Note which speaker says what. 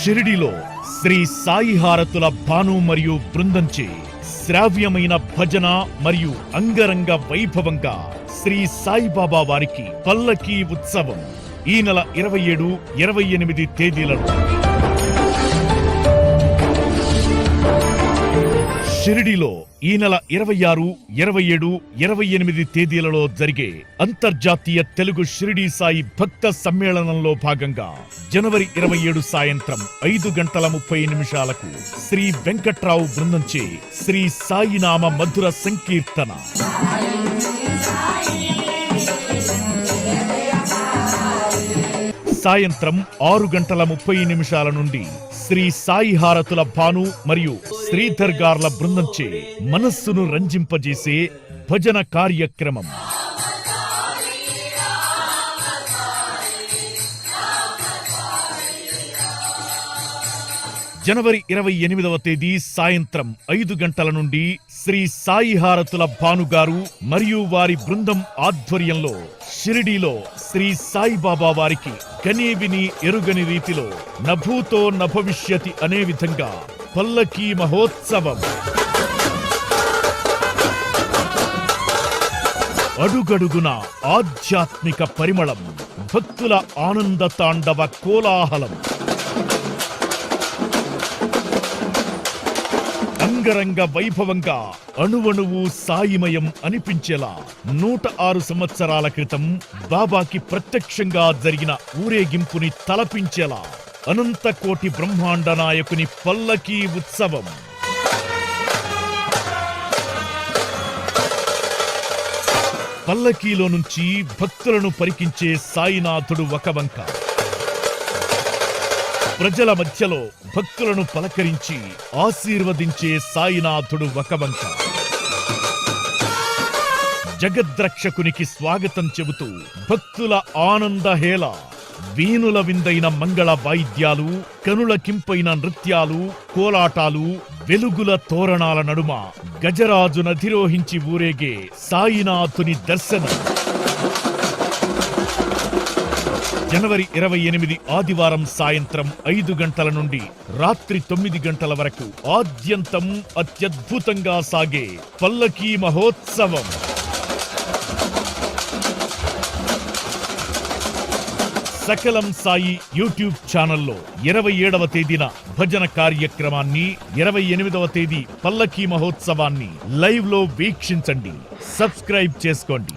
Speaker 1: షిరిడిలో శ్రీ సాయి హారతుల భాను మరియు బృందంచే శ్రావ్యమైన భజన మరియు అంగరంగ వైభవంగా శ్రీ సాయిబాబా వారికి పల్లకీ ఉత్సవం ఈ నెల 27, 28 తేదీలలో షిరిడిలో ఈ నెల 26, 27, 28 తేదీలలో జరిగే అంతర్జాతీయ తెలుగు షిరిడి సాయి భక్త సమ్మేళనంలో భాగంగా జనవరి 27 సాయంత్రం 5:30 శ్రీ వెంకట్రావు బృందంచే శ్రీ సాయినామ మధుర సంకీర్తన, సాయంత్రం 6:30 నుండి శ్రీ సాయి హారతుల భాను మరియు శ్రీధర్ గార్ల బృందంచే మనస్సును రంజింపజేసే భజన కార్యక్రమం. జనవరి 28వ తేదీ సాయంత్రం 5 గంటల నుండి శ్రీ సాయి హారతుల భానుగారు మరియు వారి బృందం ఆధ్వర్యంలో షిరిడీలో శ్రీ సాయిబాబా వారికి కనీవిని ఎరుగని రీతిలో నభూతో నభవిష్యతి అనే విధంగా పల్లకీ మహోత్సవం. అడుగడుగున ఆధ్యాత్మిక పరిమళం, భక్తుల ఆనంద తాండవ కోలాహలం, అంగరంగ వైభవంగా అణువణువు సాయిమయం అనిపించేలా 106 సంవత్సరాల క్రితం బాబాకి ప్రత్యక్షంగా జరిగిన ఊరేగింపుని తలపించేలా అనంతకోటి బ్రహ్మాండ నాయకుని పల్లకీ ఉత్సవం. పల్లకీలో నుంచి భక్తులను పరికించే సాయినాథుడు ఒక వంక, ప్రజల మధ్యలో భక్తులను పలకరించి ఆశీర్వదించే సాయినాథుడు ఒక వంక, జగద్రక్షకునికి స్వాగతం చెబుతూ భక్తుల ఆనందహేళ, వీణుల విందైన మంగళ వాయిద్యాలు, కనుల కింపైన నృత్యాలు, కోలాటాలు, వెలుగుల తోరణాల నడుమ గజరాజునధిరోహించి ఊరేగే సాయినాథుని దర్శనం. జనవరి 28 ఆదివారం సాయంత్రం 5 గంటల నుండి రాత్రి 9 గంటల వరకు ఆద్యంతం అత్యద్భుతంగా సాగే పల్లకీ మహోత్సవం. సకలం సాయి యూట్యూబ్ ఛానల్లో 27వ తేదీన భజన కార్యక్రమాన్ని, 28వ తేదీ పల్లకీ మహోత్సవాన్ని లైవ్ లో వీక్షించండి. సబ్స్క్రైబ్ చేసుకోండి.